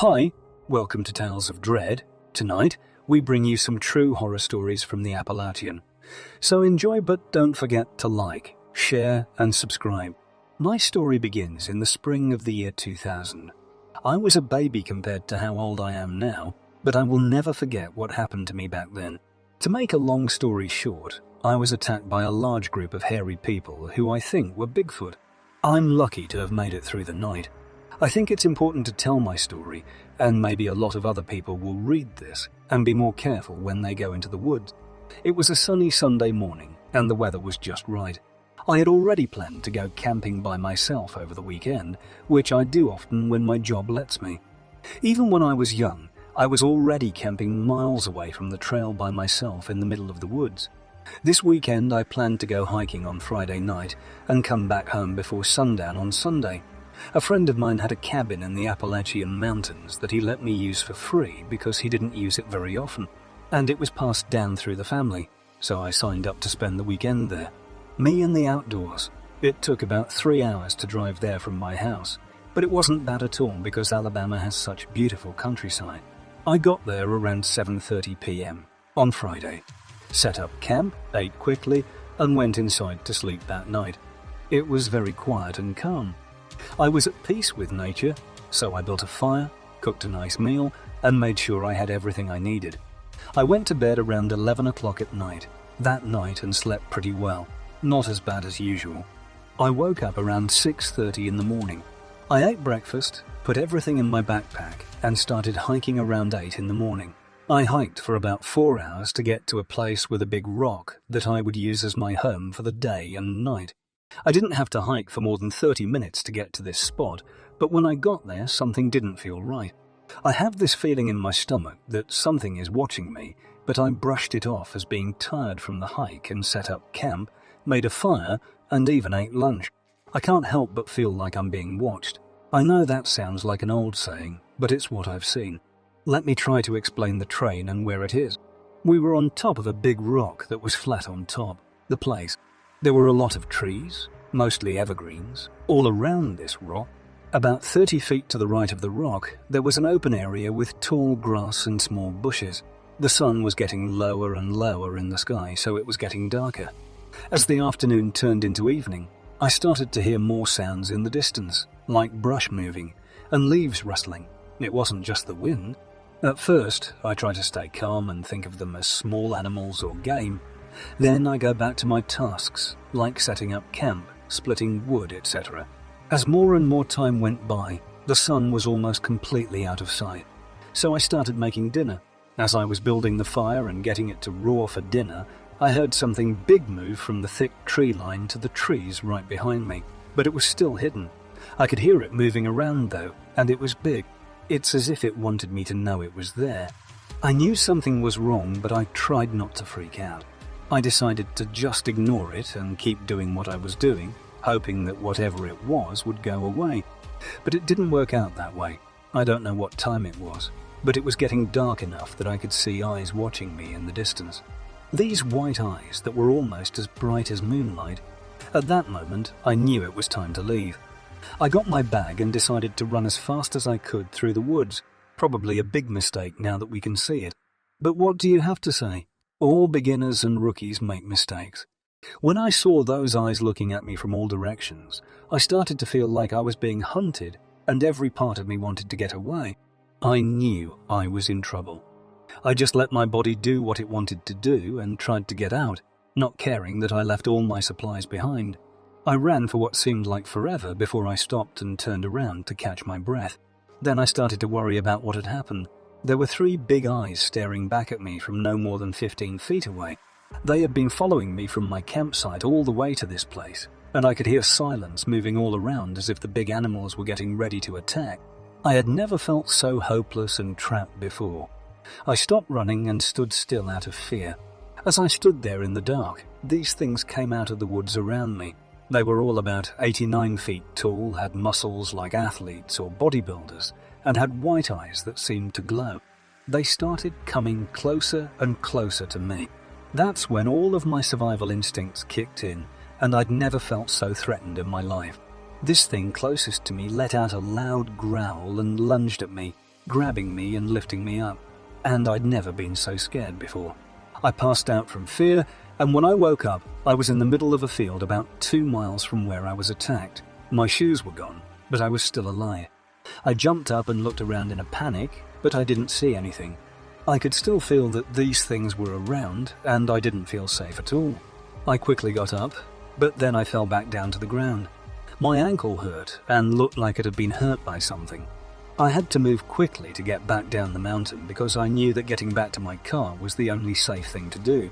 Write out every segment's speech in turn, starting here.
Hi, welcome to Tales of Dread. Tonight, we bring you some true horror stories from the Appalachian. So enjoy, but don't forget to like, share, and subscribe. My story begins in the spring of the year 2000. I was a baby compared to how old I am now, but I will never forget what happened to me back then. To make a long story short, I was attacked by a large group of hairy people who I think were Bigfoot. I'm lucky to have made it through the night. I think it's important to tell my story, and maybe a lot of other people will read this and be more careful when they go into the woods. It was a sunny Sunday morning, and the weather was just right. I had already planned to go camping by myself over the weekend, which I do often when my job lets me. Even when I was young, I was already camping miles away from the trail by myself in the middle of the woods. This weekend I planned to go hiking on Friday night and come back home before sundown on Sunday. A friend of mine had a cabin in the Appalachian mountains that he let me use for free because he didn't use it very often, and it was passed down through the family, so I signed up to spend the weekend there. Me and the outdoors. It took about 3 hours to drive there from my house, but it wasn't bad at all because Alabama has such beautiful countryside. I got there around 7:30 p.m. on Friday, set up camp, ate quickly, and went inside to sleep that night. It was very quiet and calm. I was at peace with nature, so I built a fire, cooked a nice meal, and made sure I had everything I needed. I went to bed around 11 o'clock at night, that night, and slept pretty well, not as bad as usual. I woke up around 6:30 in the morning. I ate breakfast, put everything in my backpack, and started hiking around 8 in the morning. I hiked for about 4 hours to get to a place with a big rock that I would use as my home for the day and night. I didn't have to hike for more than 30 minutes to get to this spot, but when I got there, something didn't feel right. I have this feeling in my stomach that something is watching me, but I brushed it off as being tired from the hike and set up camp, made a fire, and even ate lunch. I can't help but feel like I'm being watched. I know that sounds like an old saying, but it's what I've seen. Let me try to explain the train and where it is. We were on top of a big rock that was flat on top, the place. There were a lot of trees, mostly evergreens, all around this rock. About 30 feet to the right of the rock, there was an open area with tall grass and small bushes. The sun was getting lower and lower in the sky, so it was getting darker. As the afternoon turned into evening, I started to hear more sounds in the distance, like brush moving and leaves rustling. It wasn't just the wind. At first, I tried to stay calm and think of them as small animals or game. Then I go back to my tasks, like setting up camp, splitting wood, etc. As more and more time went by, the sun was almost completely out of sight. So I started making dinner. As I was building the fire and getting it to roar for dinner, I heard something big move from the thick tree line to the trees right behind me, but it was still hidden. I could hear it moving around though, and it was big. It's as if it wanted me to know it was there. I knew something was wrong, but I tried not to freak out. I decided to just ignore it and keep doing what I was doing, hoping that whatever it was would go away. But it didn't work out that way. I don't know what time it was, but it was getting dark enough that I could see eyes watching me in the distance. These white eyes that were almost as bright as moonlight. At that moment, I knew it was time to leave. I got my bag and decided to run as fast as I could through the woods. Probably a big mistake now that we can see it. But what do you have to say? All beginners and rookies make mistakes. When I saw those eyes looking at me from all directions, I started to feel like I was being hunted, and every part of me wanted to get away. I knew I was in trouble. I just let my body do what it wanted to do and tried to get out, not caring that I left all my supplies behind. I ran for what seemed like forever before I stopped and turned around to catch my breath. Then I started to worry about what had happened. There were 3 big eyes staring back at me from no more than 15 feet away. They had been following me from my campsite all the way to this place, and I could hear silence moving all around as if the big animals were getting ready to attack. I had never felt so hopeless and trapped before. I stopped running and stood still out of fear. As I stood there in the dark, these things came out of the woods around me. They were all about 89 feet tall, had muscles like athletes or bodybuilders, and had white eyes that seemed to glow. They started coming closer and closer to me. That's when all of my survival instincts kicked in, and I'd never felt so threatened in my life. This thing closest to me let out a loud growl and lunged at me. grabbing me and lifting me up, and I'd never been so scared before. I passed out from fear, and when I woke up, I was in the middle of a field about 2 miles from where I was attacked. My shoes were gone, but I was still alive. I jumped up and looked around in a panic, but I didn't see anything. I could still feel that these things were around, and I didn't feel safe at all. I quickly got up, but then I fell back down to the ground. My ankle hurt and looked like it had been hurt by something. I had to move quickly to get back down the mountain because I knew that getting back to my car was the only safe thing to do.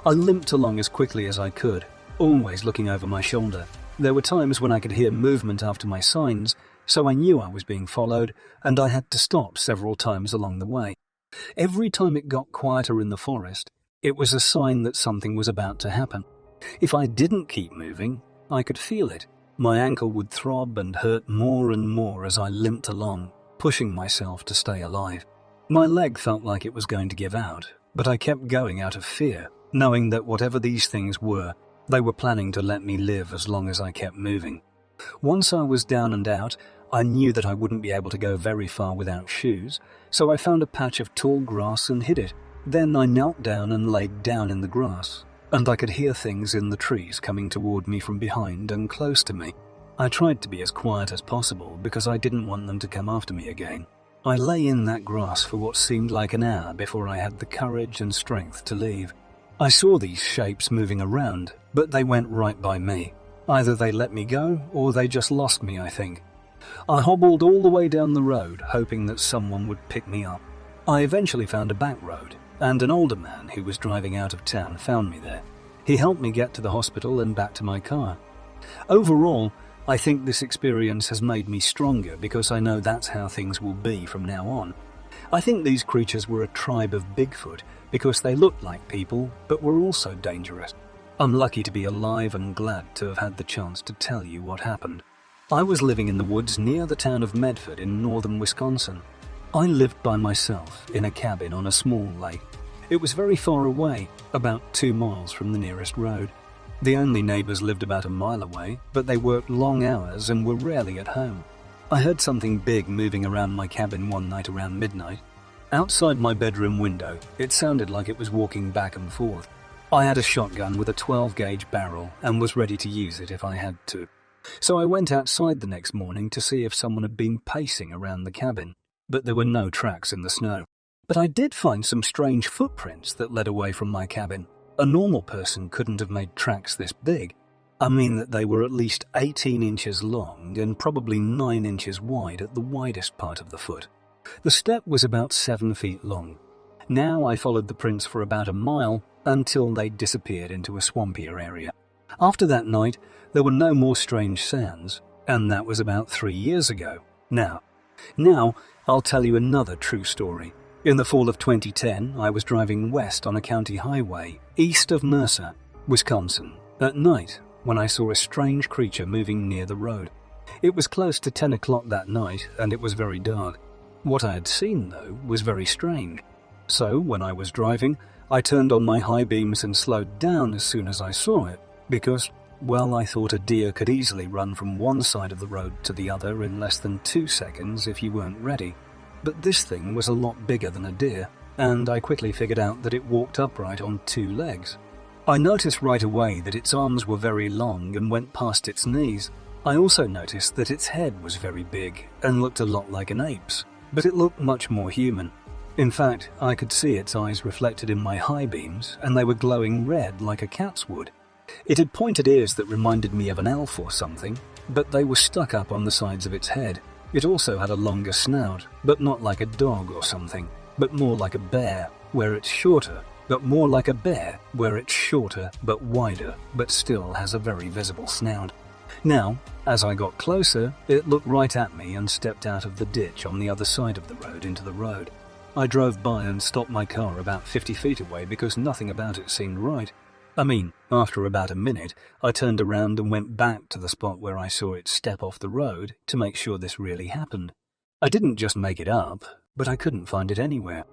I limped along as quickly as I could, always looking over my shoulder. There were times when I could hear movement after my signs, so I knew I was being followed, and I had to stop several times along the way. Every time it got quieter in the forest, it was a sign that something was about to happen. If I didn't keep moving, I could feel it. My ankle would throb and hurt more and more as I limped along, pushing myself to stay alive. My leg felt like it was going to give out, but I kept going out of fear, knowing that whatever these things were, they were planning to let me live as long as I kept moving. Once I was down and out, I knew that I wouldn't be able to go very far without shoes, so I found a patch of tall grass and hid it. Then I knelt down and laid down in the grass, and I could hear things in the trees coming toward me from behind and close to me. I tried to be as quiet as possible because I didn't want them to come after me again. I lay in that grass for what seemed like an hour before I had the courage and strength to leave. I saw these shapes moving around, but they went right by me. Either they let me go, or they just lost me, I think. I hobbled all the way down the road, hoping that someone would pick me up. I eventually found a back road, and an older man who was driving out of town found me there. He helped me get to the hospital and back to my car. Overall, I think this experience has made me stronger because I know that's how things will be from now on. I think these creatures were a tribe of Bigfoot because they looked like people, but were also dangerous. I'm lucky to be alive and glad to have had the chance to tell you what happened. I was living in the woods near the town of Medford in northern Wisconsin. I lived by myself in a cabin on a small lake. It was very far away, about 2 miles from the nearest road. The only neighbors lived about a mile away, but they worked long hours and were rarely at home. I heard something big moving around my cabin one night around midnight. Outside my bedroom window, it sounded like it was walking back and forth. I had a shotgun with a 12-gauge barrel and was ready to use it if I had to. So I went outside the next morning to see if someone had been pacing around the cabin, but there were no tracks in the snow. But I did find some strange footprints that led away from my cabin. A normal person couldn't have made tracks this big. I mean that they were at least 18 inches long and probably 9 inches wide at the widest part of the foot. The step was about 7 feet long. Now I followed the prints for about a mile until they disappeared into a swampier area. After that night, there were no more strange sounds, and that was about 3 years ago. Now, I'll tell you another true story. In the fall of 2010, I was driving west on a county highway east of Mercer, Wisconsin, at night when I saw a strange creature moving near the road. It was close to 10 o'clock that night, and it was very dark. What I had seen, though, was very strange. So, when I was driving, I turned on my high beams and slowed down as soon as I saw it, because, well, I thought a deer could easily run from one side of the road to the other in less than 2 seconds if you weren't ready. But this thing was a lot bigger than a deer, and I quickly figured out that it walked upright on 2 legs. I noticed right away that its arms were very long and went past its knees. I also noticed that its head was very big and looked a lot like an ape's, but it looked much more human. In fact, I could see its eyes reflected in my high beams, and they were glowing red like a cat's would. It had pointed ears that reminded me of an elf or something, but they were stuck up on the sides of its head. It also had a longer snout, but not like a dog or something, but more like a bear, where it's shorter, but wider, but still has a very visible snout. Now, as I got closer, it looked right at me and stepped out of the ditch on the other side of the road into the road. I drove by and stopped my car about 50 feet away because nothing about it seemed right. After about a minute, I turned around and went back to the spot where I saw it step off the road to make sure this really happened. I didn't just make it up, but I couldn't find it anywhere.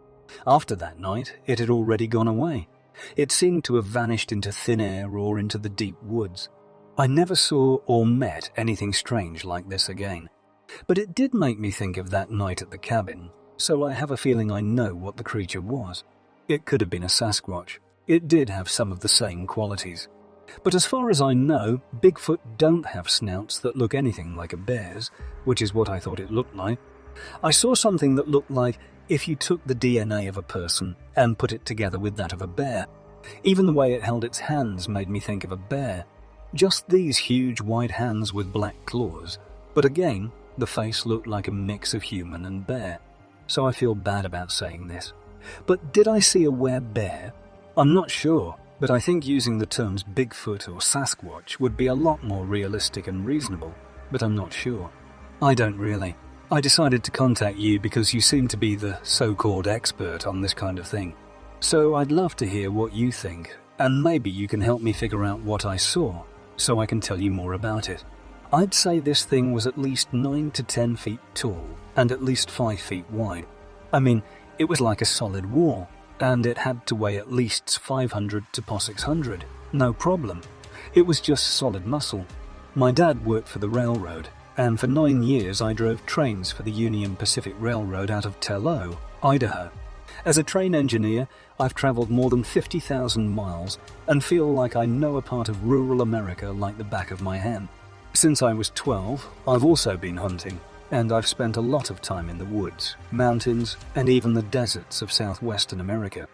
After that night, it had already gone away. It seemed to have vanished into thin air or into the deep woods. I never saw or met anything strange like this again. But it did make me think of that night at the cabin, so I have a feeling I know what the creature was. It could have been a Sasquatch. It did have some of the same qualities. But as far as I know, Bigfoot don't have snouts that look anything like a bear's, which is what I thought it looked like. I saw something that looked like if you took the DNA of a person and put it together with that of a bear. Even the way it held its hands made me think of a bear. Just these huge white hands with black claws. But again, the face looked like a mix of human and bear. So I feel bad about saying this. But did I see a were-bear? I'm not sure, but I think using the terms Bigfoot or Sasquatch would be a lot more realistic and reasonable, but I'm not sure. I don't really. I decided to contact you because you seem to be the so-called expert on this kind of thing. So I'd love to hear what you think, and maybe you can help me figure out what I saw, so I can tell you more about it. I'd say this thing was at least 9 to 10 feet tall, and at least 5 feet wide. I mean, it was like a solid wall, and it had to weigh at least 500 to 600, no problem. It was just solid muscle. My dad worked for the railroad, and for 9 years I drove trains for the Union Pacific Railroad out of Tello, Idaho. As a train engineer, I've traveled more than 50,000 miles and feel like I know a part of rural America like the back of my hand. Since I was 12, I've also been hunting, and I've spent a lot of time in the woods, mountains, and even the deserts of southwestern America.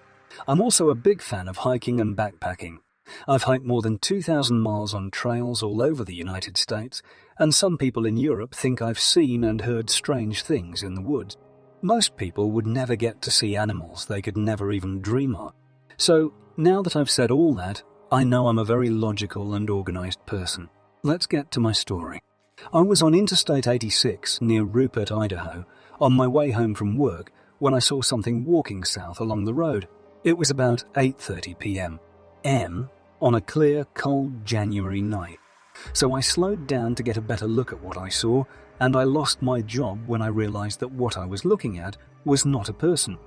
I'm also a big fan of hiking and backpacking. I've hiked more than 2,000 miles on trails all over the United States, and some people in Europe think I've seen and heard strange things in the woods. Most people would never get to see animals they could never even dream of. So, now that I've said all that, I know I'm a very logical and organized person. Let's get to my story. I was on Interstate 86 near Rupert, Idaho, on my way home from work when I saw something walking south along the road. It was about 8:30 p.m. on a clear, cold January night. So I slowed down to get a better look at what I saw, and I lost my job when I realized that what I was looking at was not a person.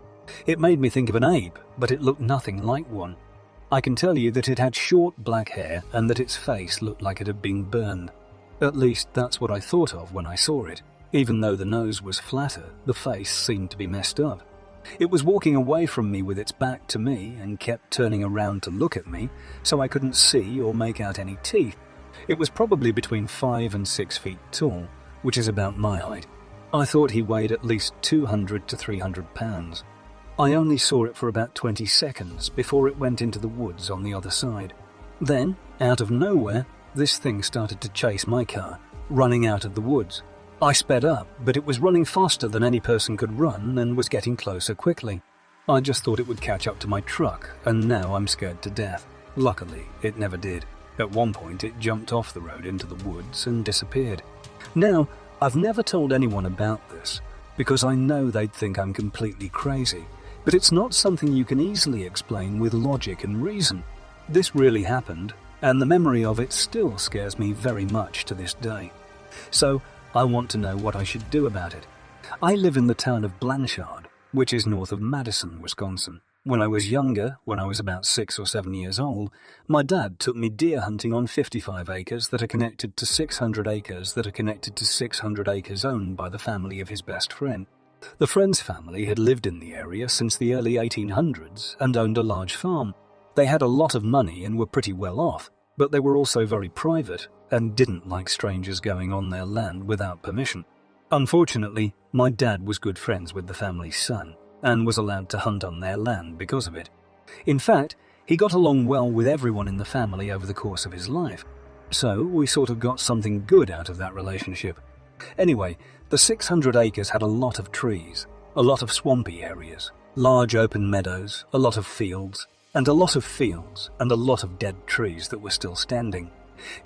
It made me think of an ape, but it looked nothing like one. I can tell you that it had short black hair and that its face looked like it had been burned. At least that's what I thought of when I saw it. Even though the nose was flatter, the face seemed to be messed up. It was walking away from me with its back to me and kept turning around to look at me, so I couldn't see or make out any teeth. It was probably between 5 and 6 feet tall, which is about my height. I thought he weighed at least 200 to 300 pounds. I only saw it for about 20 seconds before it went into the woods on the other side. Then, out of nowhere, this thing started to chase my car, running out of the woods. I sped up, but it was running faster than any person could run and was getting closer quickly. I just thought it would catch up to my truck, and now I'm scared to death. Luckily, it never did. At one point, it jumped off the road into the woods and disappeared. Now, I've never told anyone about this, because I know they'd think I'm completely crazy, but it's not something you can easily explain with logic and reason. This really happened, and the memory of it still scares me very much to this day. So, I want to know what I should do about it. I live in the town of Blanchard, which is north of Madison, Wisconsin. When I was younger, when I was about 6 or 7 years old, my dad took me deer hunting on 55 acres that are connected to 600 acres that are connected to 600 acres owned by the family of his best friend. The friend's family had lived in the area since the early 1800s and owned a large farm. They had a lot of money and were pretty well off, but they were also very private and didn't like strangers going on their land without permission. Unfortunately, my dad was good friends with the family's son and was allowed to hunt on their land because of it. In fact, he got along well with everyone in the family over the course of his life. So we sort of got something good out of that relationship. Anyway, the 600 acres had a lot of trees, a lot of swampy areas, large open meadows, a lot of fields, and a lot of dead trees that were still standing.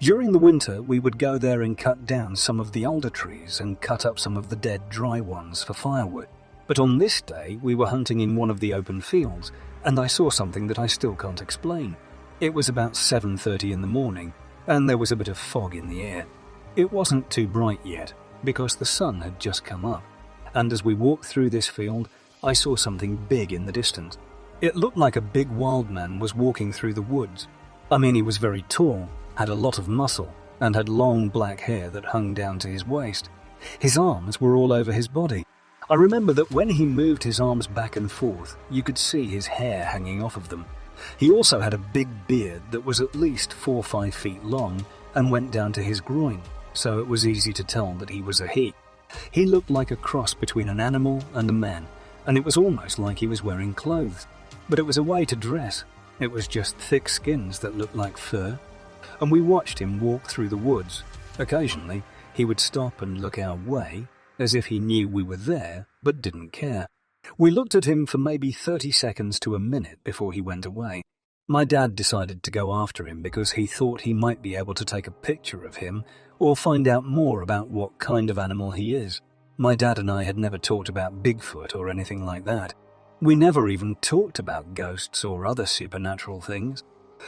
During the winter, we would go there and cut down some of the older trees and cut up some of the dead dry ones for firewood. But on this day, we were hunting in one of the open fields, and I saw something that I still can't explain. It was about 7:30 in the morning, and there was a bit of fog in the air. It wasn't too bright yet, because the sun had just come up, and as we walked through this field, I saw something big in the distance. It looked like a big wild man was walking through the woods. I mean, he was very tall, had a lot of muscle, and had long black hair that hung down to his waist. His arms were all over his body. I remember that when he moved his arms back and forth, you could see his hair hanging off of them. He also had a big beard that was at least 4 or 5 feet long and went down to his groin, so it was easy to tell that he was a he. He looked like a cross between an animal and a man, and it was almost like he was wearing clothes. But it was a way to dress. It was just thick skins that looked like fur. And we watched him walk through the woods. Occasionally, he would stop and look our way, as if he knew we were there, but didn't care. We looked at him for maybe 30 seconds to a minute before he went away. My dad decided to go after him because he thought he might be able to take a picture of him or find out more about what kind of animal he is. My dad and I had never talked about Bigfoot or anything like that. We never even talked about ghosts or other supernatural things.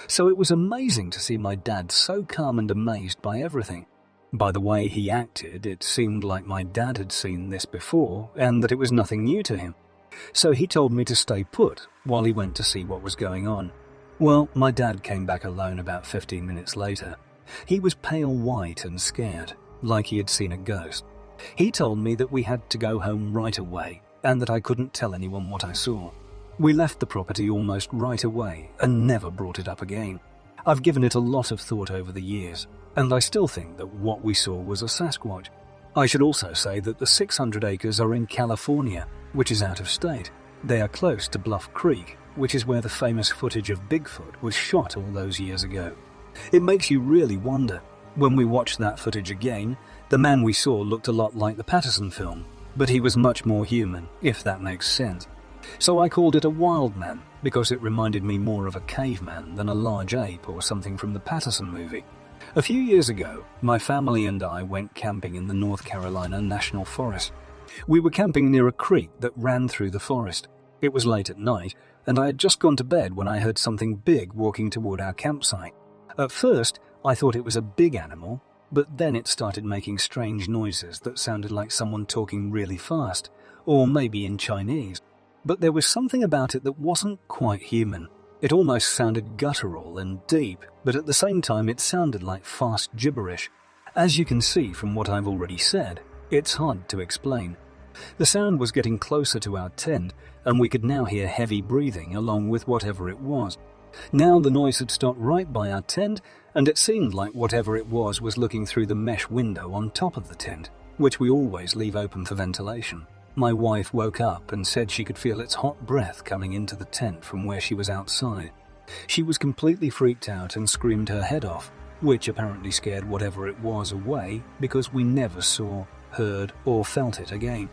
So it was amazing to see my dad so calm and amazed by everything. By the way he acted, it seemed like my dad had seen this before and that it was nothing new to him. So he told me to stay put while he went to see what was going on. Well, my dad came back alone about 15 minutes later. He was pale white and scared, like he had seen a ghost. He told me that we had to go home right away and that I couldn't tell anyone what I saw. We left the property almost right away and never brought it up again. I've given it a lot of thought over the years, and I still think that what we saw was a Sasquatch. I should also say that the 600 acres are in California, which is out of state. They are close to Bluff Creek, which is where the famous footage of Bigfoot was shot all those years ago. It makes you really wonder. When we watched that footage again, the man we saw looked a lot like the Patterson film, but he was much more human, if that makes sense. So I called it a wild man, because it reminded me more of a caveman than a large ape or something from the Patterson movie. A few years ago, my family and I went camping in the North Carolina National Forest. We were camping near a creek that ran through the forest. It was late at night, and I had just gone to bed when I heard something big walking toward our campsite. At first, I thought it was a big animal, but then it started making strange noises that sounded like someone talking really fast, or maybe in Chinese. But there was something about it that wasn't quite human. It almost sounded guttural and deep, but at the same time it sounded like fast gibberish. As you can see from what I've already said, it's hard to explain. The sound was getting closer to our tent, and we could now hear heavy breathing along with whatever it was. Now the noise had stopped right by our tent, and it seemed like whatever it was looking through the mesh window on top of the tent, which we always leave open for ventilation. My wife woke up and said she could feel its hot breath coming into the tent from where she was outside. She was completely freaked out and screamed her head off, which apparently scared whatever it was away because we never saw, heard, or felt it again.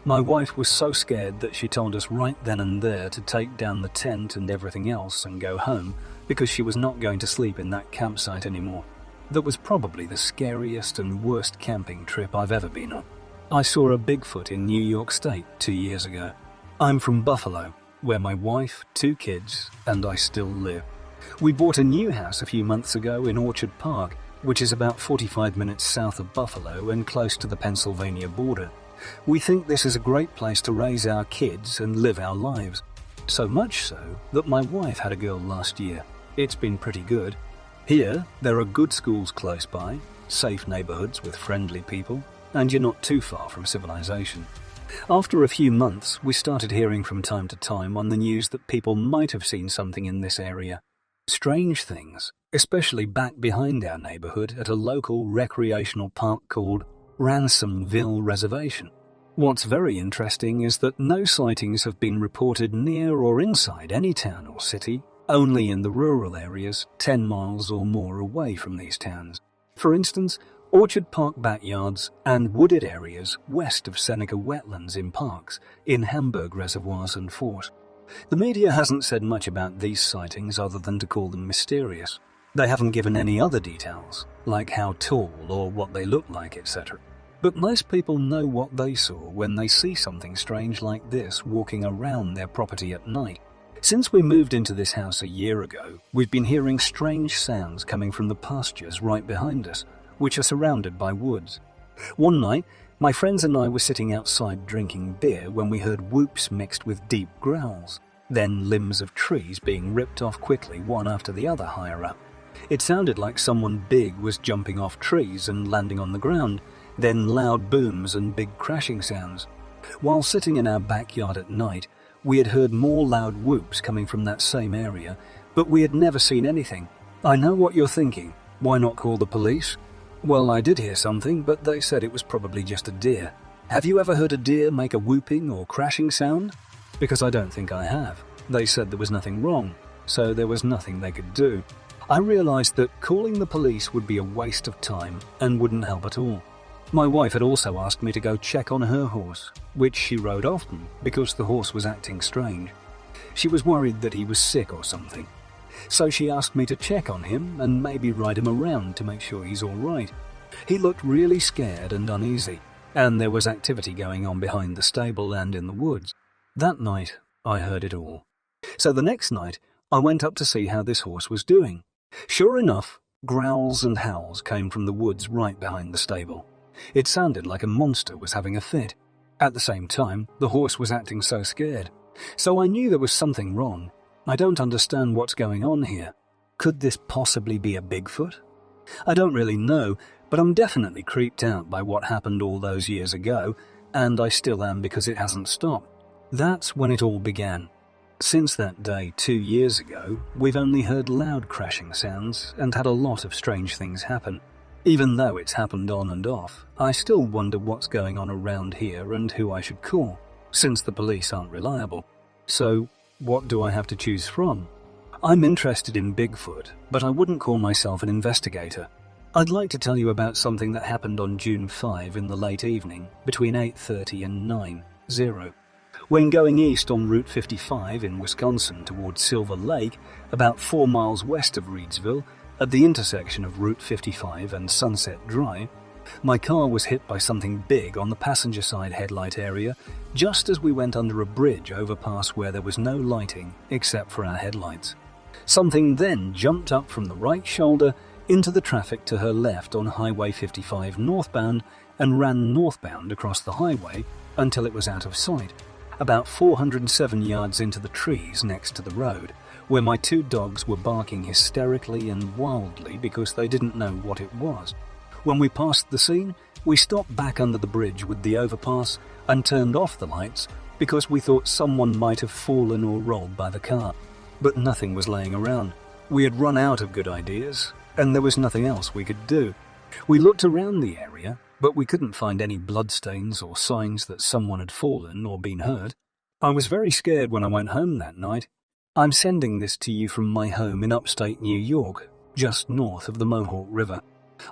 My wife was so scared that she told us right then and there to take down the tent and everything else and go home because she was not going to sleep in that campsite anymore. That was probably the scariest and worst camping trip I've ever been on. I saw a Bigfoot in New York State 2 years ago. I'm from Buffalo, where my wife, 2 kids, and I still live. We bought a new house a few months ago in Orchard Park, which is about 45 minutes south of Buffalo and close to the Pennsylvania border. We think this is a great place to raise our kids and live our lives. So much so that my wife had a girl last year. It's been pretty good. Here, there are good schools close by, safe neighborhoods with friendly people, and you're not too far from civilization. After a few months, we started hearing from time to time on the news that people might have seen something in this area. Strange things, especially back behind our neighborhood at a local recreational park called Ransomville Reservation. What's very interesting is that no sightings have been reported near or inside any town or city, only in the rural areas 10 miles or more away from these towns. For instance, Orchard Park backyards and wooded areas west of Seneca wetlands in parks, in Hamburg reservoirs and forts. The media hasn't said much about these sightings other than to call them mysterious. They haven't given any other details, like how tall or what they look like, etc. But most people know what they saw when they see something strange like this walking around their property at night. Since we moved into this house a year ago, we've been hearing strange sounds coming from the pastures right behind us, which are surrounded by woods. One night, my friends and I were sitting outside drinking beer when we heard whoops mixed with deep growls, then limbs of trees being ripped off quickly one after the other higher up. It sounded like someone big was jumping off trees and landing on the ground, then loud booms and big crashing sounds. While sitting in our backyard at night, we had heard more loud whoops coming from that same area, but we had never seen anything. I know what you're thinking. Why not call the police? Well, I did hear something, but they said it was probably just a deer. Have you ever heard a deer make a whooping or crashing sound? Because I don't think I have. They said there was nothing wrong, so there was nothing they could do. I realized that calling the police would be a waste of time and wouldn't help at all. My wife had also asked me to go check on her horse, which she rode often because the horse was acting strange. She was worried that he was sick or something. So she asked me to check on him and maybe ride him around to make sure he's all right. He looked really scared and uneasy, and there was activity going on behind the stable and in the woods. That night, I heard it all. So the next night, I went up to see how this horse was doing. Sure enough, growls and howls came from the woods right behind the stable. It sounded like a monster was having a fit. At the same time, the horse was acting so scared. So I knew there was something wrong. I don't understand what's going on here. Could this possibly be a Bigfoot? I don't really know, but I'm definitely creeped out by what happened all those years ago, and I still am because it hasn't stopped. That's when it all began. Since that day 2 years ago, we've only heard loud crashing sounds and had a lot of strange things happen. Even though it's happened on and off, I still wonder what's going on around here and who I should call, since the police aren't reliable. So, what do I have to choose from? I'm interested in Bigfoot, but I wouldn't call myself an investigator. I'd like to tell you about something that happened on June 5 in the late evening, between 8:30 and 9:00. When going east on Route 55 in Wisconsin towards Silver Lake, about 4 miles west of Reedsville, at the intersection of Route 55 and Sunset Drive, my car was hit by something big on the passenger side headlight area just as we went under a bridge overpass where there was no lighting except for our headlights. Something then jumped up from the right shoulder into the traffic to her left on Highway 55 northbound and ran northbound across the highway until it was out of sight, about 407 yards into the trees next to the road, where my 2 dogs were barking hysterically and wildly because they didn't know what it was. When we passed the scene, we stopped back under the bridge with the overpass and turned off the lights because we thought someone might have fallen or rolled by the car. But nothing was laying around. We had run out of good ideas, and there was nothing else we could do. We looked around the area, but we couldn't find any bloodstains or signs that someone had fallen or been hurt. I was very scared when I went home that night. I'm sending this to you from my home in upstate New York, just north of the Mohawk River.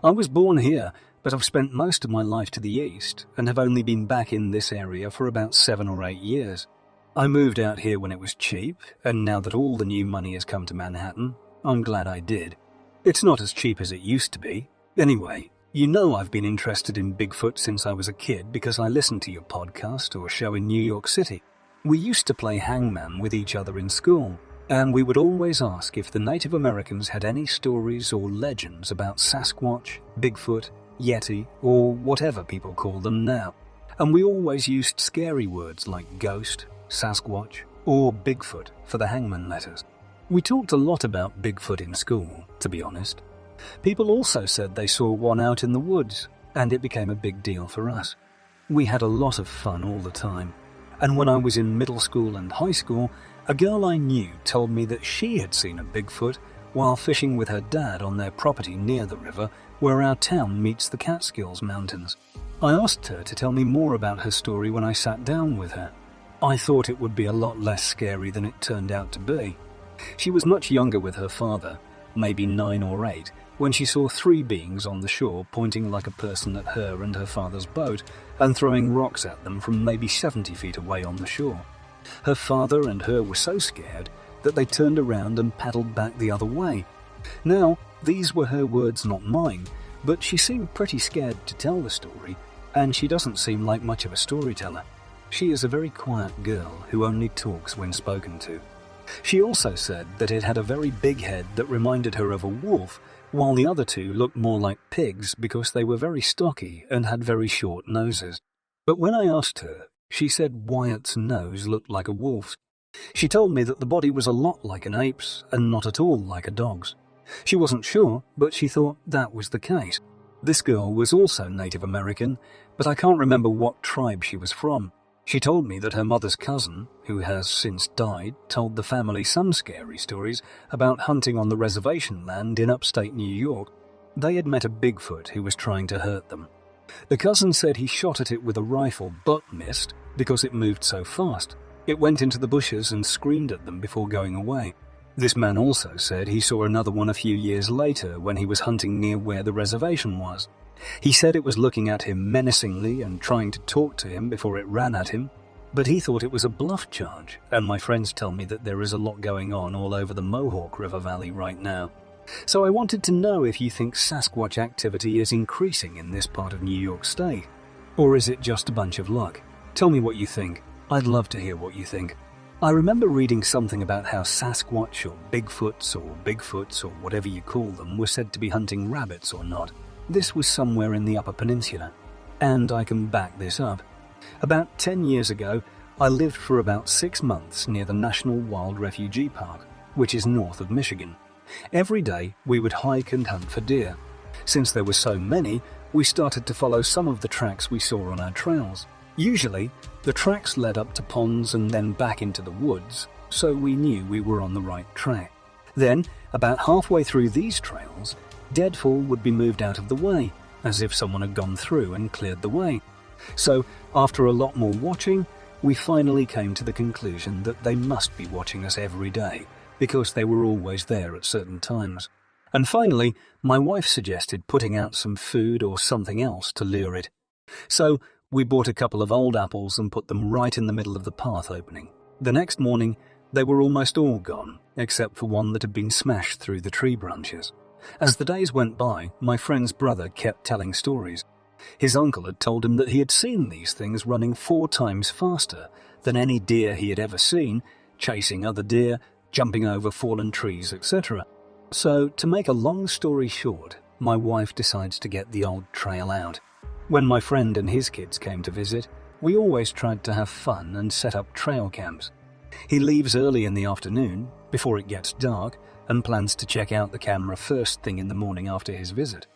I was born here, but I've spent most of my life to the east and have only been back in this area for about 7 or 8 years. I moved out here when it was cheap, and now that all the new money has come to Manhattan, I'm glad I did. It's not as cheap as it used to be. Anyway, you know I've been interested in Bigfoot since I was a kid because I listened to your podcast or show in New York City. We used to play hangman with each other in school, and we would always ask if the Native Americans had any stories or legends about Sasquatch, Bigfoot, Yeti, or whatever people call them now. And we always used scary words like ghost, Sasquatch, or Bigfoot for the hangman letters. We talked a lot about Bigfoot in school, to be honest. People also said they saw one out in the woods, and it became a big deal for us. We had a lot of fun all the time. And when I was in middle school and high school, a girl I knew told me that she had seen a Bigfoot while fishing with her dad on their property near the river where our town meets the Catskills Mountains. I asked her to tell me more about her story when I sat down with her. I thought it would be a lot less scary than it turned out to be. She was much younger with her father, maybe 9 or 8, when she saw 3 beings on the shore pointing like a person at her and her father's boat and throwing rocks at them from maybe 70 feet away on the shore. Her father and her were so scared that they turned around and paddled back the other way. Now, these were her words, not mine, but she seemed pretty scared to tell the story, and she doesn't seem like much of a storyteller. She is a very quiet girl who only talks when spoken to. She also said that it had a very big head that reminded her of a wolf, while the other 2 looked more like pigs because they were very stocky and had very short noses. But when I asked her, she said Wyatt's nose looked like a wolf's. She told me that the body was a lot like an ape's and not at all like a dog's. She wasn't sure, but she thought that was the case. This girl was also Native American, but I can't remember what tribe she was from. She told me that her mother's cousin, who has since died, told the family some scary stories about hunting on the reservation land in upstate New York. They had met a Bigfoot who was trying to hurt them. The cousin said he shot at it with a rifle but missed because it moved so fast. It went into the bushes and screamed at them before going away. This man also said he saw another one a few years later when he was hunting near where the reservation was. He said it was looking at him menacingly and trying to talk to him before it ran at him, but he thought it was a bluff charge, and my friends tell me that there is a lot going on all over the Mohawk River Valley right now. So I wanted to know if you think Sasquatch activity is increasing in this part of New York State, or is it just a bunch of luck? Tell me what you think. I'd love to hear what you think. I remember reading something about how Sasquatch or Bigfoots or whatever you call them were said to be hunting rabbits or not. This was somewhere in the Upper Peninsula, and I can back this up. About 10 years ago, I lived for about 6 months near the National Wild Refugee Park, which is north of Michigan. Every day, we would hike and hunt for deer. Since there were so many, we started to follow some of the tracks we saw on our trails. Usually, the tracks led up to ponds and then back into the woods, so we knew we were on the right track. Then, about halfway through these trails, deadfall would be moved out of the way, as if someone had gone through and cleared the way. So, after a lot more watching, we finally came to the conclusion that they must be watching us every day, because they were always there at certain times. And finally, my wife suggested putting out some food or something else to lure it. So, we bought a couple of old apples and put them right in the middle of the path opening. The next morning, they were almost all gone, except for one that had been smashed through the tree branches. As the days went by, my friend's brother kept telling stories. His uncle had told him that he had seen these things running 4 times faster than any deer he had ever seen, chasing other deer, jumping over fallen trees, etc. So, to make a long story short, my wife decides to get the old trail out. When my friend and his kids came to visit, we always tried to have fun and set up trail camps. He leaves early in the afternoon, before it gets dark, and plans to check out the camera first thing in the morning after his visit.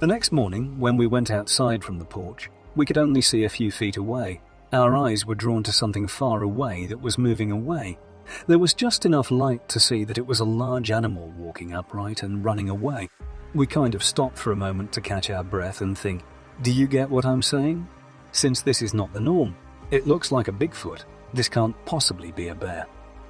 The next morning, when we went outside from the porch, we could only see a few feet away. Our eyes were drawn to something far away that was moving away. There was just enough light to see that it was a large animal walking upright and running away. We kind of stopped for a moment to catch our breath and think, do you get what I'm saying? Since this is not the norm, it looks like a Bigfoot. This can't possibly be a bear.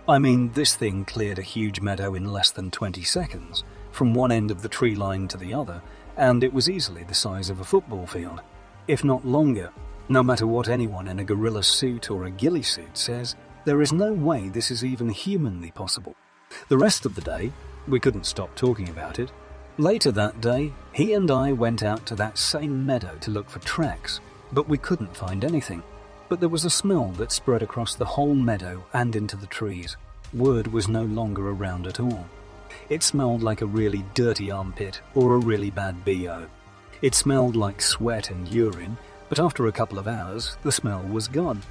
I mean, this thing cleared a huge meadow in less than 20 seconds, from one end of the tree line to the other, and it was easily the size of a football field, if not longer. No matter what anyone in a gorilla suit or a ghillie suit says, there is no way this is even humanly possible. The rest of the day, we couldn't stop talking about it. Later that day, he and I went out to that same meadow to look for tracks, but we couldn't find anything. But there was a smell that spread across the whole meadow and into the trees. Word was no longer around at all. It smelled like a really dirty armpit or a really bad BO. It smelled like sweat and urine, but after a couple of hours, the smell was gone.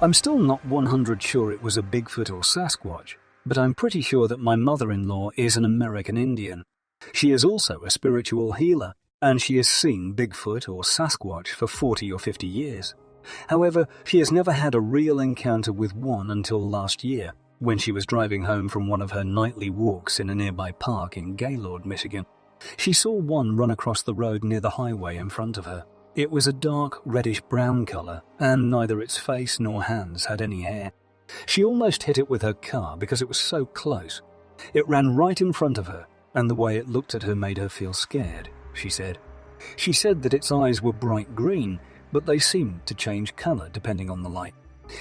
I'm still not 100% sure it was a Bigfoot or Sasquatch, but I'm pretty sure that my mother-in-law is an American Indian. She is also a spiritual healer, and she has seen Bigfoot or Sasquatch for 40 or 50 years. However, she has never had a real encounter with one until last year, when she was driving home from one of her nightly walks in a nearby park in Gaylord, Michigan. She saw one run across the road near the highway in front of her. It was a dark reddish-brown color, and neither its face nor hands had any hair. She almost hit it with her car because it was so close. It ran right in front of her, and the way it looked at her made her feel scared, she said. She said that its eyes were bright green, but they seemed to change color depending on the light.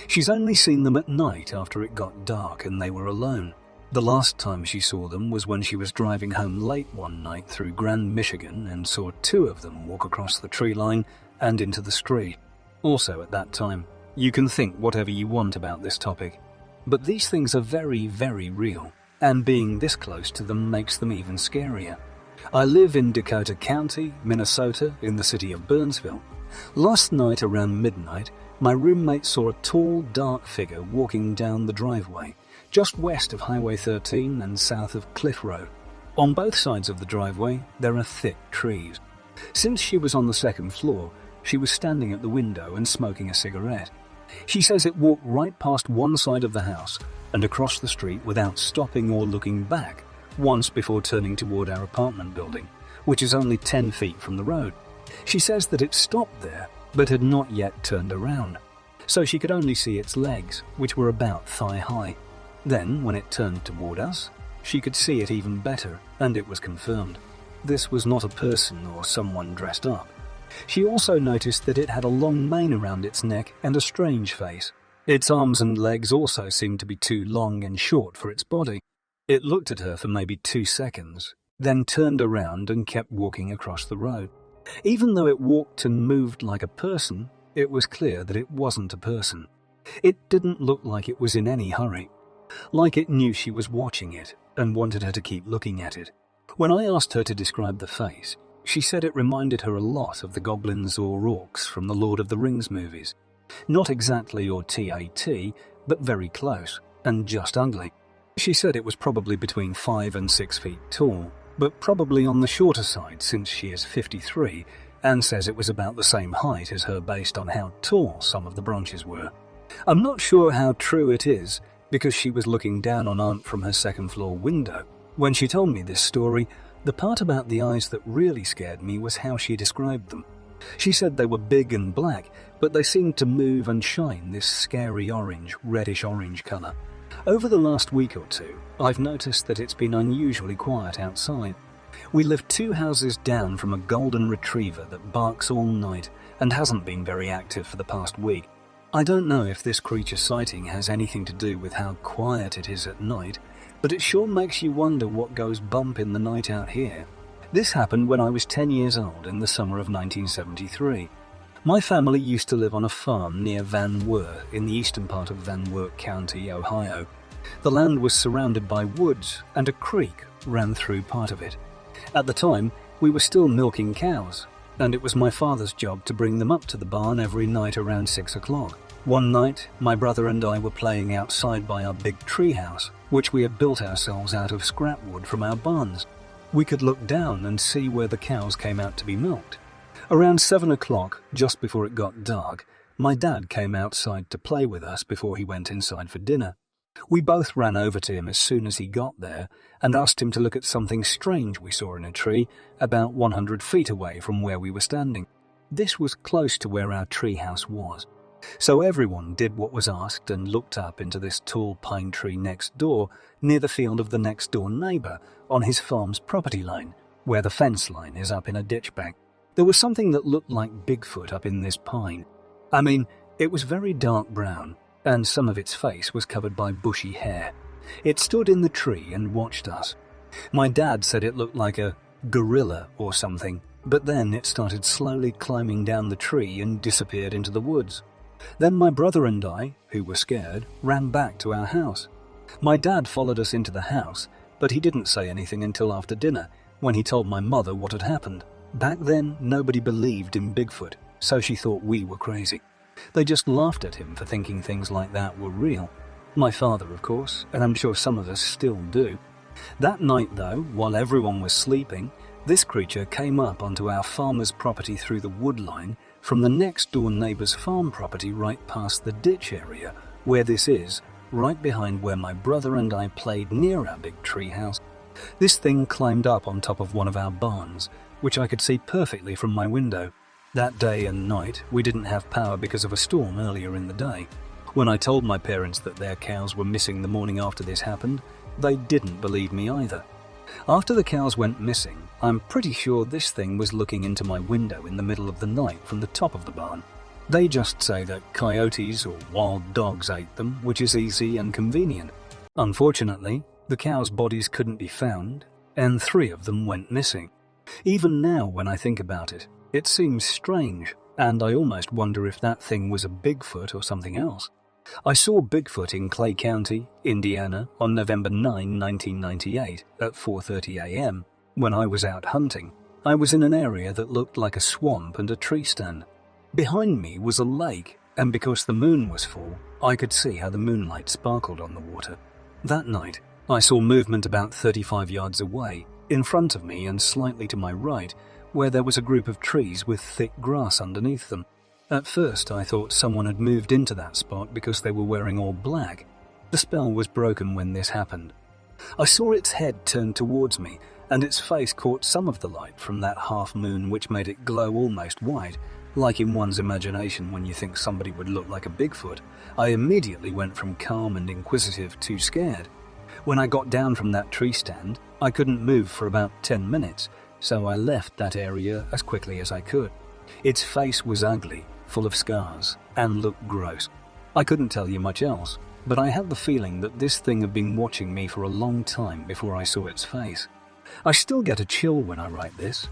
She's only seen them at night after it got dark and they were alone. The last time she saw them was when she was driving home late one night through Grand Michigan and saw 2 of them walk across the tree line and into the street. Also at that time, you can think whatever you want about this topic, but these things are very, very real, and being this close to them makes them even scarier. I live in Dakota County, Minnesota, in the city of Burnsville. Last night around midnight, my roommate saw a tall, dark figure walking down the driveway, just west of Highway 13 and south of Cliff Road. On both sides of the driveway, there are thick trees. Since she was on the second floor, she was standing at the window and smoking a cigarette. She says it walked right past one side of the house and across the street without stopping or looking back once before turning toward our apartment building, which is only 10 feet from the road. She says that it stopped there but had not yet turned around, so she could only see its legs, which were about thigh-high. Then, when it turned toward us, she could see it even better, and it was confirmed. This was not a person or someone dressed up. She also noticed that it had a long mane around its neck and a strange face. Its arms and legs also seemed to be too long and short for its body. It looked at her for maybe 2 seconds, then turned around and kept walking across the road. Even though it walked and moved like a person, it was clear that it wasn't a person. It didn't look like it was in any hurry, like it knew she was watching it and wanted her to keep looking at it. When I asked her to describe the face, she said it reminded her a lot of the goblins or orcs from the Lord of the Rings movies. Not exactly or TAT, but very close, and just ugly. She said it was probably between 5 and 6 feet tall, but probably on the shorter side since she is 53, and says it was about the same height as her based on how tall some of the branches were. I'm not sure how true it is, because she was looking down on Aunt from her second-floor window. When she told me this story, the part about the eyes that really scared me was how she described them. She said they were big and black, but they seemed to move and shine this scary orange, reddish-orange colour. Over the last week or two, I've noticed that it's been unusually quiet outside. We live 2 houses down from a golden retriever that barks all night and hasn't been very active for the past week. I don't know if this creature sighting has anything to do with how quiet it is at night, but it sure makes you wonder what goes bump in the night out here. This happened when I was 10 years old in the summer of 1973. My family used to live on a farm near Van Wert in the eastern part of Van Wert County, Ohio. The land was surrounded by woods and a creek ran through part of it. At the time, we were still milking cows, and it was my father's job to bring them up to the barn every night around 6 o'clock. One night, my brother and I were playing outside by our big tree house, which we had built ourselves out of scrap wood from our barns. We could look down and see where the cows came out to be milked. Around 7 o'clock, just before it got dark, my dad came outside to play with us before he went inside for dinner. We both ran over to him as soon as he got there and asked him to look at something strange we saw in a tree about 100 feet away from where we were standing. This was close to where our tree house was. So everyone did what was asked and looked up into this tall pine tree next door, near the field of the next door neighbour, on his farm's property line, where the fence line is up in a ditch bank. There was something that looked like Bigfoot up in this pine. I mean, it was very dark brown, and some of its face was covered by bushy hair. It stood in the tree and watched us. My dad said it looked like a gorilla or something, but then it started slowly climbing down the tree and disappeared into the woods. Then my brother and I, who were scared, ran back to our house. My dad followed us into the house, but he didn't say anything until after dinner, when he told my mother what had happened. Back then, nobody believed in Bigfoot, so she thought we were crazy. They just laughed at him for thinking things like that were real. My father, of course, and I'm sure some of us still do. That night, though, while everyone was sleeping, this creature came up onto our farmer's property through the wood line from the next door neighbour's farm property right past the ditch area, where this is, right behind where my brother and I played near our big tree house. This thing climbed up on top of one of our barns, which I could see perfectly from my window. That day and night, we didn't have power because of a storm earlier in the day. When I told my parents that their cows were missing the morning after this happened, they didn't believe me either. After the cows went missing, I'm pretty sure this thing was looking into my window in the middle of the night from the top of the barn. They just say that coyotes or wild dogs ate them, which is easy and convenient. Unfortunately, the cows' bodies couldn't be found, and 3 of them went missing. Even now, when I think about it, it seems strange, and I almost wonder if that thing was a Bigfoot or something else. I saw Bigfoot in Clay County, Indiana, on November 9, 1998, at 4:30 a.m. When I was out hunting, I was in an area that looked like a swamp and a tree stand. Behind me was a lake, and because the moon was full, I could see how the moonlight sparkled on the water. That night, I saw movement about 35 yards away, in front of me and slightly to my right, where there was a group of trees with thick grass underneath them. At first I thought someone had moved into that spot because they were wearing all black. The spell was broken when this happened. I saw its head turn towards me, and its face caught some of the light from that half moon, which made it glow almost white, like in one's imagination when you think somebody would look like a Bigfoot. I immediately went from calm and inquisitive to scared. When I got down from that tree stand, I couldn't move for about 10 minutes, so I left that area as quickly as I could. Its face was ugly, full of scars, and looked gross. I couldn't tell you much else, but I had the feeling that this thing had been watching me for a long time before I saw its face. I still get a chill when I write this.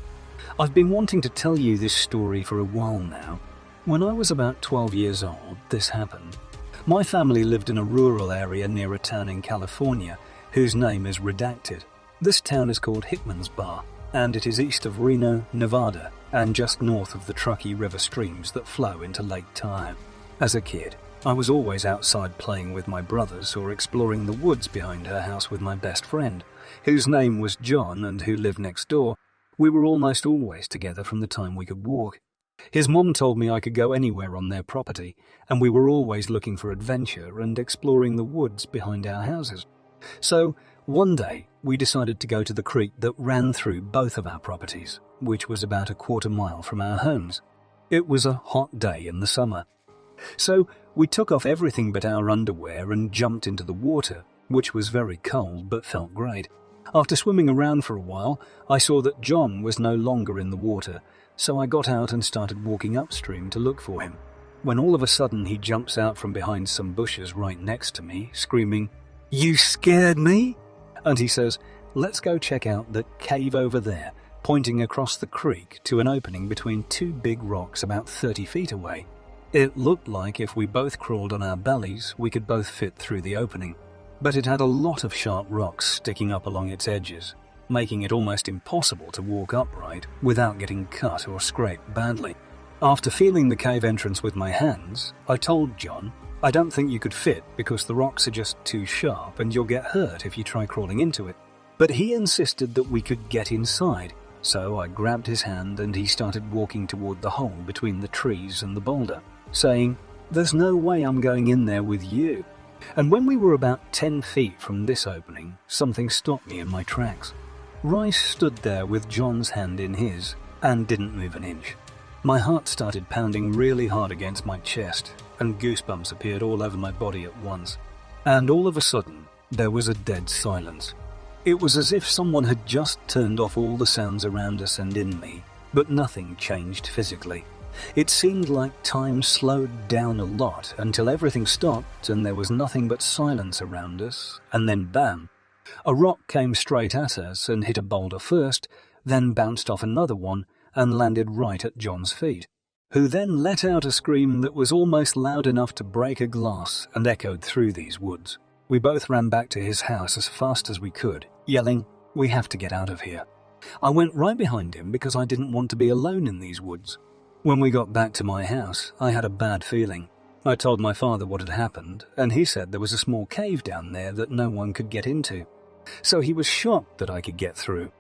I've been wanting to tell you this story for a while now. When I was about 12 years old, this happened. My family lived in a rural area near a town in California whose name is redacted. This town is called Hickman's Bar, and it is east of Reno, Nevada, and just north of the Truckee River streams that flow into Lake Tahoe. As a kid, I was always outside playing with my brothers or exploring the woods behind her house with my best friend, whose name was John and who lived next door. We were almost always together from the time we could walk. His mom told me I could go anywhere on their property, and we were always looking for adventure and exploring the woods behind our houses. So, one day, we decided to go to the creek that ran through both of our properties, which was about a quarter mile from our homes. It was a hot day in the summer. So, we took off everything but our underwear and jumped into the water, which was very cold but felt great. After swimming around for a while, I saw that John was no longer in the water, so I got out and started walking upstream to look for him. When all of a sudden he jumps out from behind some bushes right next to me, screaming, "You scared me?" And he says, "Let's go check out that cave over there," pointing across the creek to an opening between two big rocks about 30 feet away. It looked like if we both crawled on our bellies, we could both fit through the opening. But it had a lot of sharp rocks sticking up along its edges, making it almost impossible to walk upright without getting cut or scraped badly. After feeling the cave entrance with my hands, I told John, "I don't think you could fit because the rocks are just too sharp and you'll get hurt if you try crawling into it." But he insisted that we could get inside, so I grabbed his hand and he started walking toward the hole between the trees and the boulder, saying, "There's no way I'm going in there with you." And when we were about 10 feet from this opening, something stopped me in my tracks. Rice stood there with John's hand in his and didn't move an inch. My heart started pounding really hard against my chest, and goosebumps appeared all over my body at once. And all of a sudden, there was a dead silence. It was as if someone had just turned off all the sounds around us and in me, but nothing changed physically. It seemed like time slowed down a lot until everything stopped and there was nothing but silence around us, and then bam! A rock came straight at us and hit a boulder first, then bounced off another one and landed right at John's feet, who then let out a scream that was almost loud enough to break a glass and echoed through these woods. We both ran back to his house as fast as we could, yelling, "We have to get out of here." I went right behind him because I didn't want to be alone in these woods. When we got back to my house, I had a bad feeling. I told my father what had happened, and he said there was a small cave down there that no one could get into. So he was shocked that I could get through.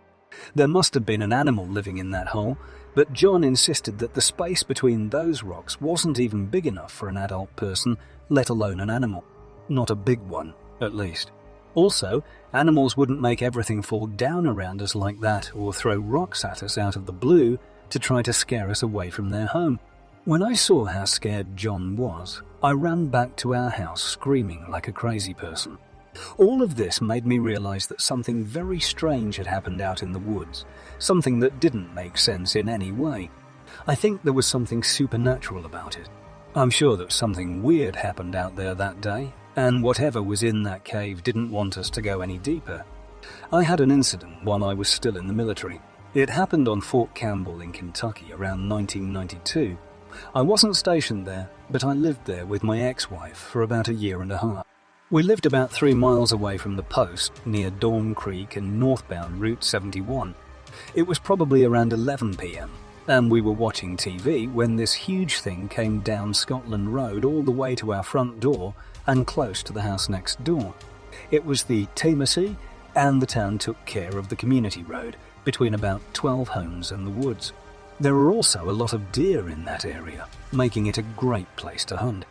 There must have been an animal living in that hole, but John insisted that the space between those rocks wasn't even big enough for an adult person, let alone an animal. Not a big one, at least. Also, animals wouldn't make everything fall down around us like that or throw rocks at us out of the blue to try to scare us away from their home. When I saw how scared John was, I ran back to our house screaming like a crazy person. All of this made me realize that something very strange had happened out in the woods, something that didn't make sense in any way. I think there was something supernatural about it. I'm sure that something weird happened out there that day, and whatever was in that cave didn't want us to go any deeper. I had an incident while I was still in the military. It happened on Fort Campbell in Kentucky around 1992. I wasn't stationed there, but I lived there with my ex-wife for about a year and a half. We lived about 3 miles away from the post, near Dawn Creek and northbound Route 71. It was probably around 11 p.m, and we were watching TV when this huge thing came down Scotland Road all the way to our front door and close to the house next door. It was the Tennessee, and the town took care of the community road between about 12 homes and the woods. There are also a lot of deer in that area, making it a great place to hunt.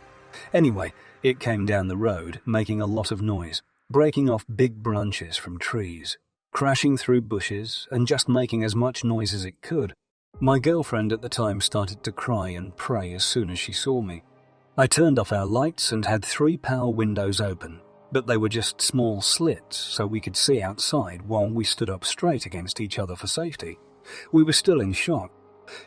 Anyway, it came down the road, making a lot of noise, breaking off big branches from trees, crashing through bushes, and just making as much noise as it could. My girlfriend at the time started to cry and pray as soon as she saw me. I turned off our lights and had 3 power windows open, but they were just small slits so we could see outside while we stood up straight against each other for safety. We were still in shock.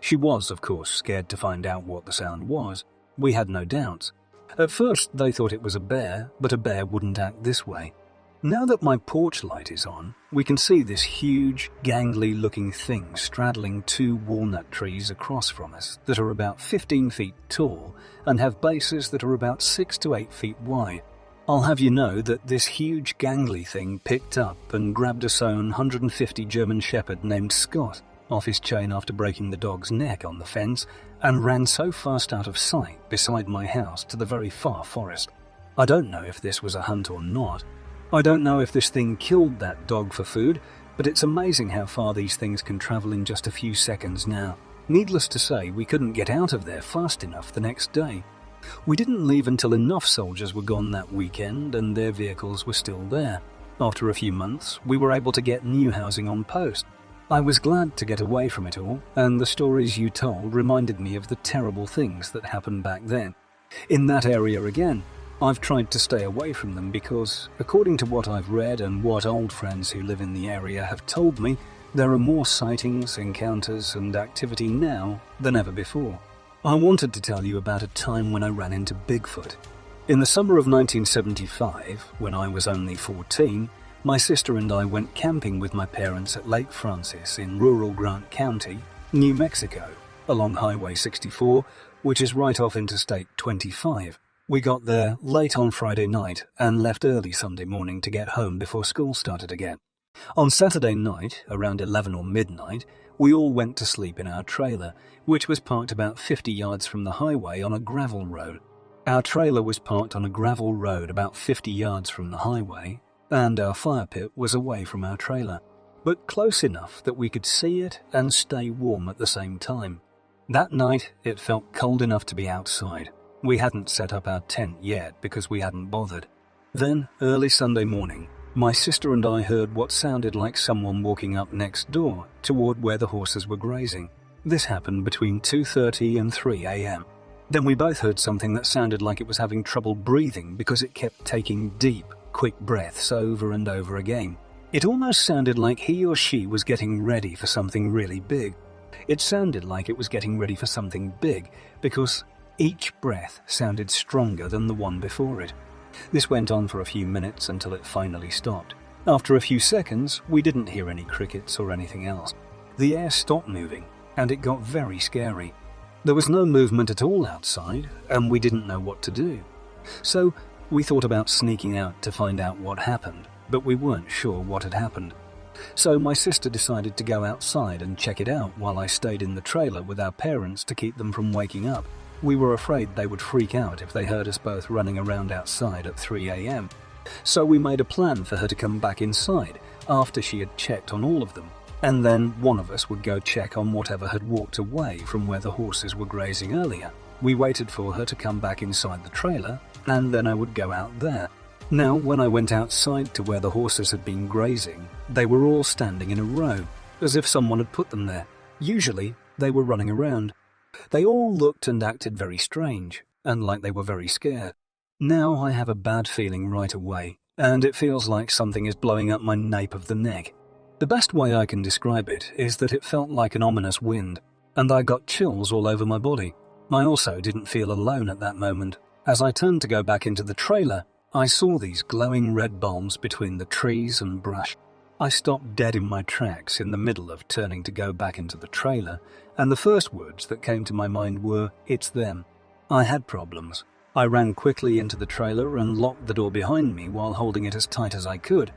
She was, of course, scared to find out what the sound was. We had no doubts. At first they thought it was a bear, but a bear wouldn't act this way. Now that my porch light is on, we can see this huge, gangly-looking thing straddling 2 walnut trees across from us that are about 15 feet tall and have bases that are about 6 to 8 feet wide. I'll have you know that this huge, gangly thing picked up and grabbed a own 150 German Shepherd named Scott off his chain after breaking the dog's neck on the fence and ran so fast out of sight beside my house to the very far forest. I don't know if this was a hunt or not. I don't know if this thing killed that dog for food, but it's amazing how far these things can travel in just a few seconds now. Needless to say, we couldn't get out of there fast enough the next day. We didn't leave until enough soldiers were gone that weekend and their vehicles were still there. After a few months, we were able to get new housing on post. I was glad to get away from it all, and the stories you told reminded me of the terrible things that happened back then. In that area again, I've tried to stay away from them because, according to what I've read and what old friends who live in the area have told me, there are more sightings, encounters, and activity now than ever before. I wanted to tell you about a time when I ran into Bigfoot. In the summer of 1975, when I was only 14, my sister and I went camping with my parents at Lake Francis in rural Grant County, New Mexico, along Highway 64, which is right off Interstate 25. We got there late on Friday night and left early Sunday morning to get home before school started again. On Saturday night, around 11 or midnight, we all went to sleep in our trailer, which was parked about 50 yards from the highway on a gravel road. Our trailer was parked on a gravel road about 50 yards from the highway, and our fire pit was away from our trailer, but close enough that we could see it and stay warm at the same time. That night, it felt cold enough to be outside. We hadn't set up our tent yet because we hadn't bothered. Then, early Sunday morning, my sister and I heard what sounded like someone walking up next door toward where the horses were grazing. This happened between 2:30 and 3 a.m. Then we both heard something that sounded like it was having trouble breathing because it kept taking deep, quick breaths over and over again. It almost sounded like he or she was getting ready for something really big. It sounded like it was getting ready for something big because each breath sounded stronger than the one before it. This went on for a few minutes until it finally stopped. After a few seconds, we didn't hear any crickets or anything else. The air stopped moving, and it got very scary. There was no movement at all outside, and we didn't know what to do. So we thought about sneaking out to find out what happened, but we weren't sure what had happened. So my sister decided to go outside and check it out while I stayed in the trailer with our parents to keep them from waking up. We were afraid they would freak out if they heard us both running around outside at 3 a.m. So we made a plan for her to come back inside after she had checked on all of them, and then one of us would go check on whatever had walked away from where the horses were grazing earlier. We waited for her to come back inside the trailer, and then I would go out there. Now, when I went outside to where the horses had been grazing, they were all standing in a row, as if someone had put them there. Usually, they were running around. They all looked and acted very strange, and like they were very scared. Now I have a bad feeling right away, and it feels like something is blowing up my nape of the neck. The best way I can describe it is that it felt like an ominous wind, and I got chills all over my body. I also didn't feel alone at that moment. As I turned to go back into the trailer, I saw these glowing red bulbs between the trees and brush. I stopped dead in my tracks in the middle of turning to go back into the trailer, and the first words that came to my mind were, "It's them." I had problems. I ran quickly into the trailer and locked the door behind me while holding it as tight as I could.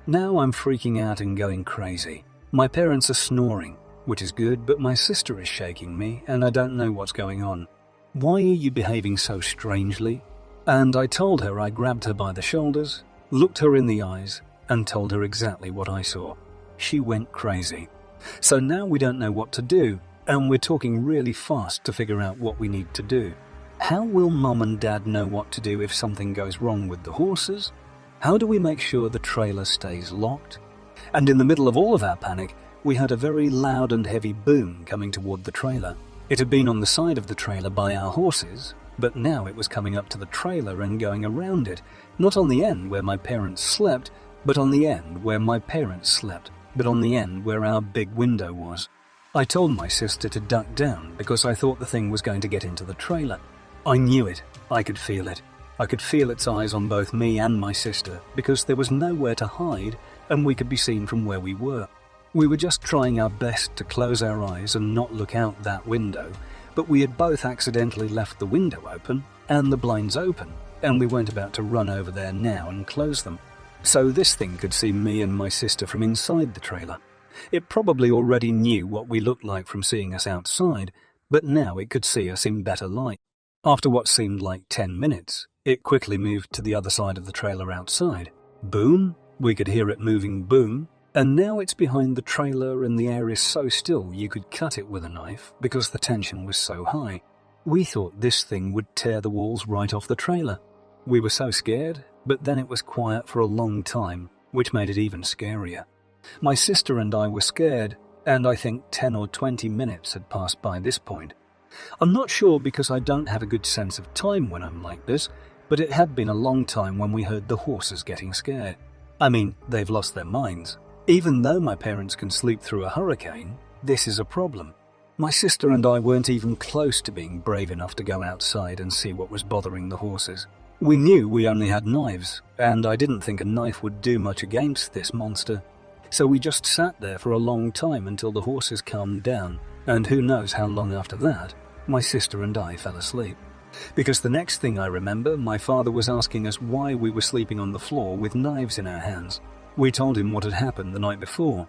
Now I'm freaking out and going crazy. My parents are snoring, which is good, but my sister is shaking me and I don't know what's going on. "Why are you behaving so strangely?" And I told her I grabbed her by the shoulders, looked her in the eyes, and told her exactly what I saw. She went crazy. So now we don't know what to do. And we're talking really fast to figure out what we need to do. How will Mum and Dad know what to do if something goes wrong with the horses? How do we make sure the trailer stays locked? And in the middle of all of our panic, we heard a very loud and heavy boom coming toward the trailer. It had been on the side of the trailer by our horses, but now it was coming up to the trailer and going around it, not on the end where my parents slept, but on the end where my parents slept, but on the end where our big window was. I told my sister to duck down because I thought the thing was going to get into the trailer. I knew it. I could feel it. I could feel its eyes on both me and my sister because there was nowhere to hide and we could be seen from where we were. We were just trying our best to close our eyes and not look out that window, but we had both accidentally left the window open and the blinds open, and we weren't about to run over there now and close them. So this thing could see me and my sister from inside the trailer. It probably already knew what we looked like from seeing us outside, but now it could see us in better light. After what seemed like 10 minutes, it quickly moved to the other side of the trailer outside. Boom, we could hear it moving boom, and now it's behind the trailer and the air is so still you could cut it with a knife because the tension was so high. We thought this thing would tear the walls right off the trailer. We were so scared, but then it was quiet for a long time, which made it even scarier. My sister and I were scared, and I think 10 or 20 minutes had passed by this point. I'm not sure because I don't have a good sense of time when I'm like this, but it had been a long time when we heard the horses getting scared. I mean, they've lost their minds. Even though my parents can sleep through a hurricane, this is a problem. My sister and I weren't even close to being brave enough to go outside and see what was bothering the horses. We knew we only had knives, and I didn't think a knife would do much against this monster. So we just sat there for a long time until the horses calmed down, and who knows how long after that, my sister and I fell asleep. Because the next thing I remember, my father was asking us why we were sleeping on the floor with knives in our hands. We told him what had happened the night before.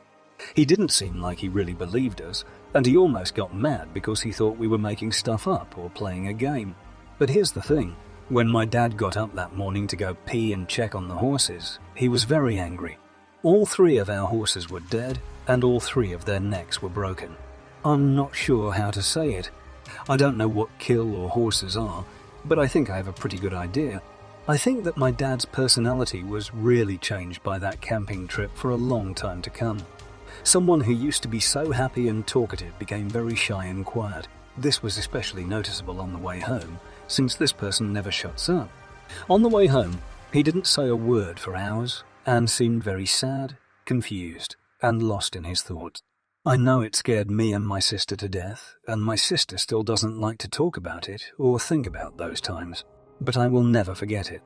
He didn't seem like he really believed us, and he almost got mad because he thought we were making stuff up or playing a game. But here's the thing. When my dad got up that morning to go pee and check on the horses, he was very angry. All 3 of our horses were dead, and all 3 of their necks were broken. I'm not sure how to say it. I don't know what kill or horses are, but I think I have a pretty good idea. I think that my dad's personality was really changed by that camping trip for a long time to come. Someone who used to be so happy and talkative became very shy and quiet. This was especially noticeable on the way home, since this person never shuts up. On the way home, he didn't say a word for hours, and seemed very sad, confused, and lost in his thoughts. I know it scared me and my sister to death, and my sister still doesn't like to talk about it or think about those times, but I will never forget it.